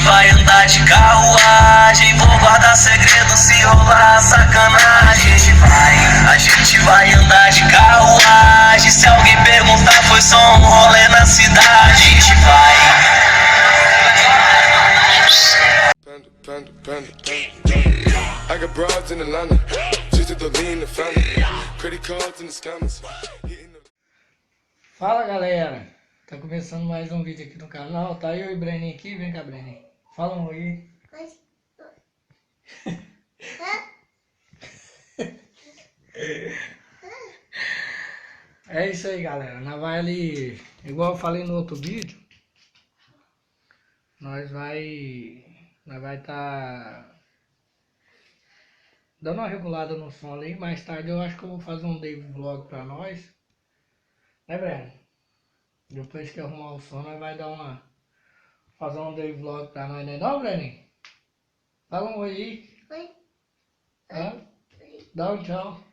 vai andar de carruagem, vou guardar segredo se rolar sacanagem. A gente vai andar de carruagem, se alguém perguntar foi só um rolê na cidade. A gente vai. I got broads in Atlanta, just to lean the family, credit cards in the scammers. Fala galera, tá começando mais um vídeo aqui no canal, tá eu e o Breninho aqui, vem cá Breninho, fala um oi. É isso aí galera, nós vai ali, igual eu falei no outro vídeo, nós vai tá dando uma regulada no som ali. Mais tarde eu acho que eu vou fazer um day vlog pra nós, né Breno? Depois que arrumar o som nós vai dar fazer um day vlog pra nós, né não Breninho? Fala um oi aí. Oi. Hã? Dá um tchau.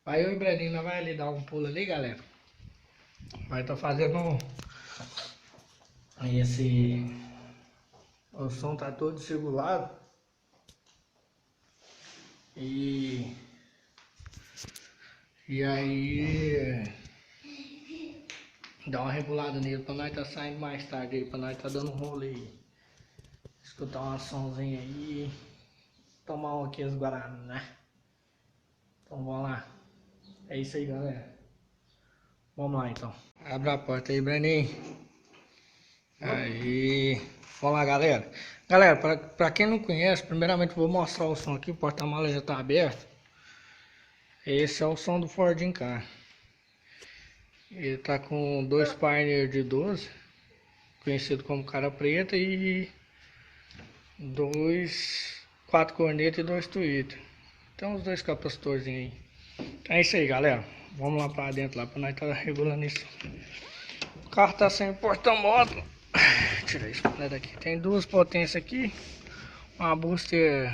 Aí eu e o Breninho nós vai ali dar um pulo ali galera. Vai tá fazendo aí o som tá todo desregulado. E aí dá uma regulada nele pra nós tá saindo mais tarde aí, pra nós tá dando um rolê aí. Escutar uma sonzinha aí, tomar um aqui as Guaraná. Então vamos lá. É isso aí galera. Vamos lá então. Abre a porta aí, Breninho. Aí. Vamos lá galera. Galera, pra quem não conhece, primeiramente eu vou mostrar o som aqui. O porta-malas já tá aberto. Esse é o som do Fordinho Ka. Ele tá com dois Pioneer de 12, conhecido como cara preta, e quatro cornetas e dois tweeter. Tem uns dois capacitorzinhos aí. Então é isso aí galera. Vamos lá pra dentro lá pra nós tá regulando isso. O carro tá sem porta-módulo. Tira isso daqui. Tem duas potências aqui. Uma Booster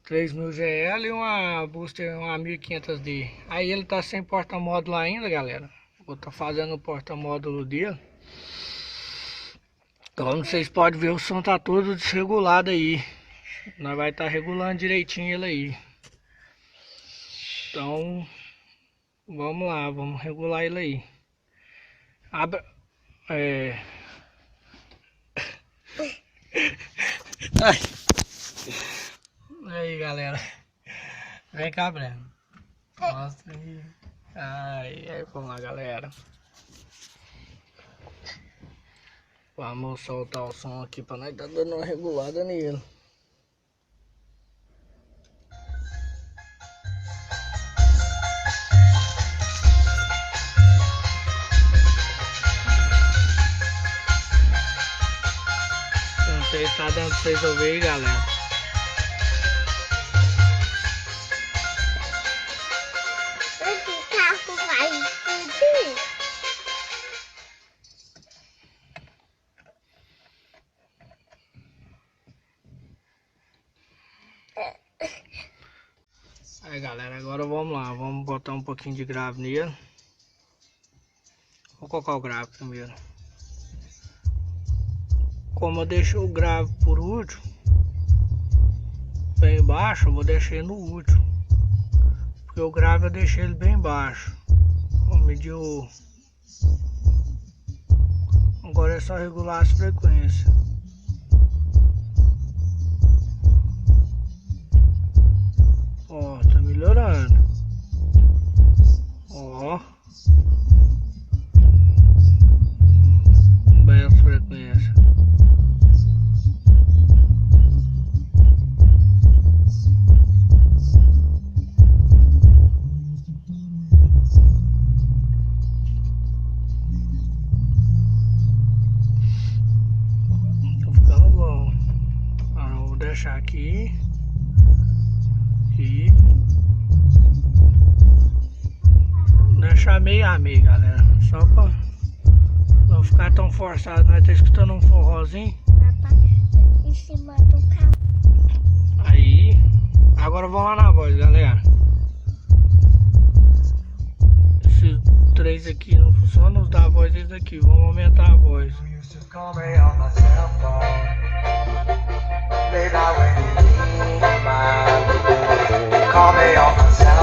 3000 GL e uma Booster 1500D. Aí ele tá sem porta-módulo ainda galera. Vou tá fazendo o porta-módulo dele. Então vocês podem ver, o som tá todo desregulado aí. Nós vai estar regulando direitinho ele aí. Então vamos lá, vamos regular ele aí. Abra. Ai. Aí galera, vem cá Breno, mostra aí. Aí vamos lá galera, vamos soltar o som aqui pra nós tá dando uma regulada nele. Não sei se tá dando pra vocês ouvirem galera. Aí galera, agora vamos lá, vamos botar um pouquinho de grave nele. Vou colocar o grave primeiro. Como eu deixei o grave por último, bem baixo, eu vou deixar ele no último. Porque o grave eu deixei ele bem baixo. Vou medir o... Agora é só regular as frequências. Ó, tá melhorando. Ó. Bem as frequências. Tá ficando bom. Agora eu vou deixar aqui. E deixar meio a meio galera, só pra não ficar tão forçado. Nós tá escutando um forrozinho Em cima do carro. aí. Agora vamos lá na voz galera. Esses três aqui não funcionam, os da voz, esses aqui, vamos aumentar a voz.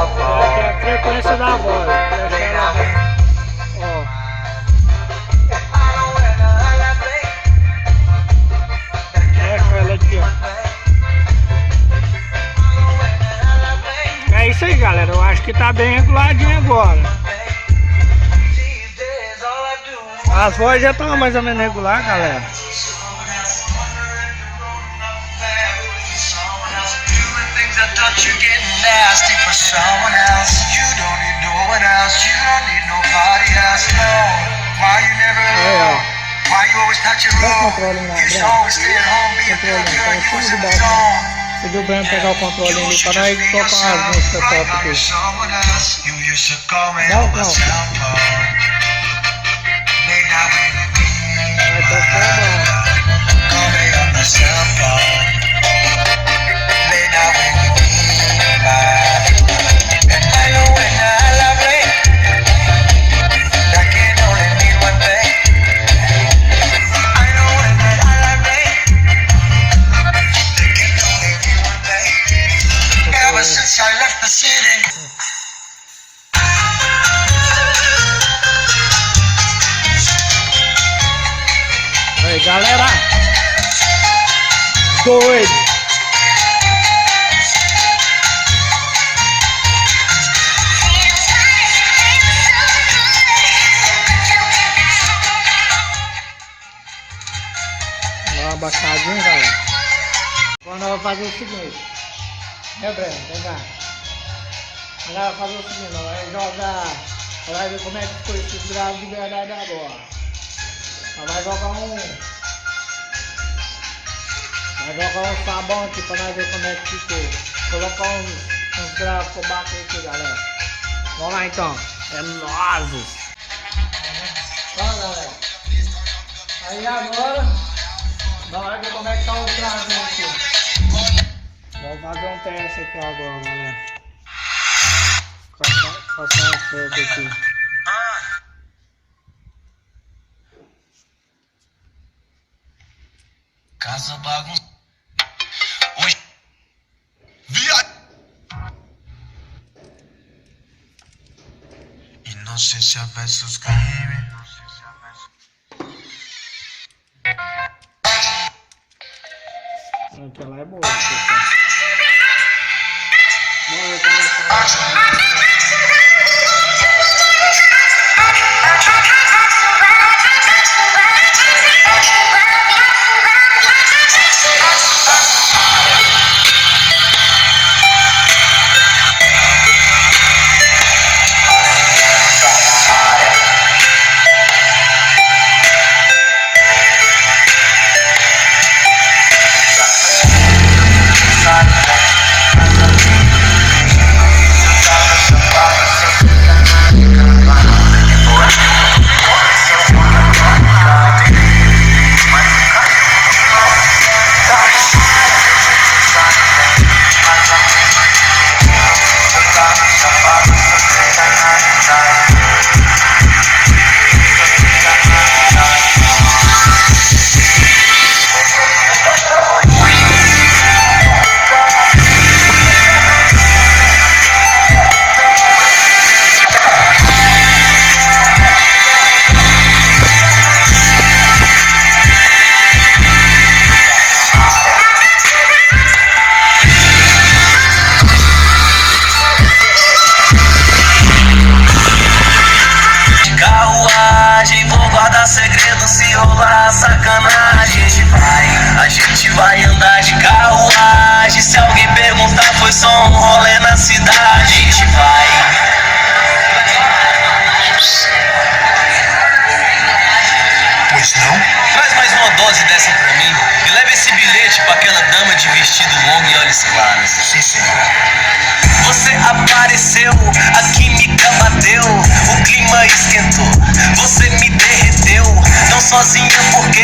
Aqui é a frequência da voz. Deixa ela. Ó. Deixa ela aqui, ó. É isso aí, galera. Eu acho que tá bem reguladinho agora. As vozes já estão mais ou menos regular, galera. You getting nasty for someone else. You don't need no one else. You don't need nobody else. No. Why you never alone? Why you always touch your own? You should always stay at home, be a good girl. You was in the zone. Pediu pra mim pegar o controle ali pra nós tocar as músicas top aqui. You used to call me on my cell phone. Late night when you Vai tocar bom. call me on my cell phone. Late night when you and I know when I love it, that can only mean one thing. I know when I love it, that can only mean one thing. Ever since I left the city. Aí, galera. Doido. Abaixadinho, galera. Agora nós vamos fazer o seguinte. Breno? Vem cá. Agora vai fazer o seguinte, nós vamos jogar. Vai ver como é que foi esses graus de verdade agora. Nós vai jogar um. Vai jogar um sabão aqui pra nós ver como é que ficou. Colocar uns graus por baixo aqui, galera. Vamos lá então. É nóis. Vamos, galera. Aí agora. Vamos ver como é que tá o traje aqui. Vamos fazer um teste aqui agora, galera. Passar um fogo aqui. Casa bagunça. Hoje. Viado. Inocência versus crime. Aquela é boa, pessoal. Bora começar. Segredo, se rolar sacanagem, a gente vai andar de carruagem. Se alguém perguntar, foi só um rolê na cidade. A gente vai. Pois não? Traz mais uma dose dessa pra mim e leva esse bilhete pra aquela dama de vestido longo e olhos claros. Sim, senhor. Você apareceu, a química bateu, o clima esquentou, você me derreteu. Não sozinha porque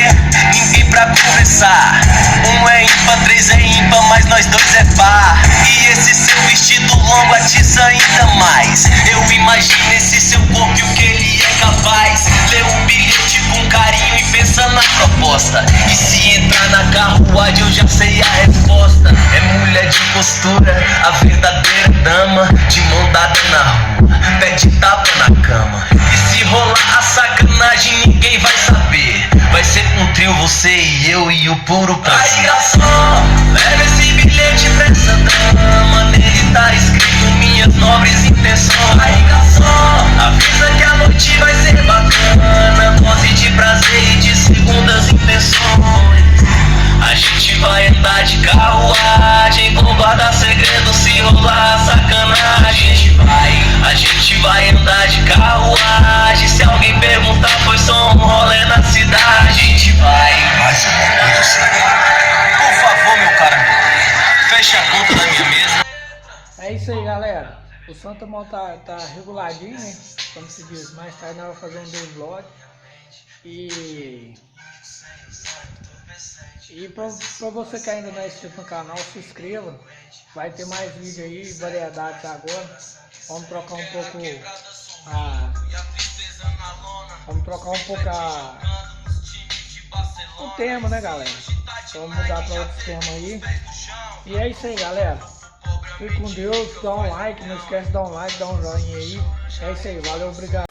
ninguém pra conversar. Um é ímpar, três é ímpar, mas nós dois é par. E esse seu vestido longo atiça ainda mais. Eu imagino esse seu corpo e o que ele é capaz. Lê o bilhete com carinho e pensa na proposta. E se entrar na carruagem eu já sei a resposta. cama. E se rolar a sacanagem, ninguém vai saber. Vai ser um trio, você e eu e o puro prazer. Aí, garçom, leva esse bilhete pra essa dama. Nele tá escrito minhas nobres intenções. Aí, garçom, avisa que a noite vai ser bacana. Dose de prazer e de segundas intenções. A gente vai andar de carruagem, vou guardar segredo se rolar sacanagem. A gente vai andar de carruagem, se alguém perguntar foi só um rolê na cidade. A gente vai. Mais uma coisa séria. Por favor, meu cara, feche a conta da minha mesa. É isso aí, galera. O Santa Mão tá reguladinho, né? Como se diz, mais tarde nós vamos fazer um devlog. E pra você que ainda não é inscrito no canal, se inscreva. Vai ter mais vídeo aí, variedades agora. Vamos trocar um pouco o tema, né, galera? Vamos mudar para outro tema aí. E é isso aí, galera. Fique com Deus, dá um like, não esquece de dar um like, dá um joinha aí. É isso aí, valeu, obrigado.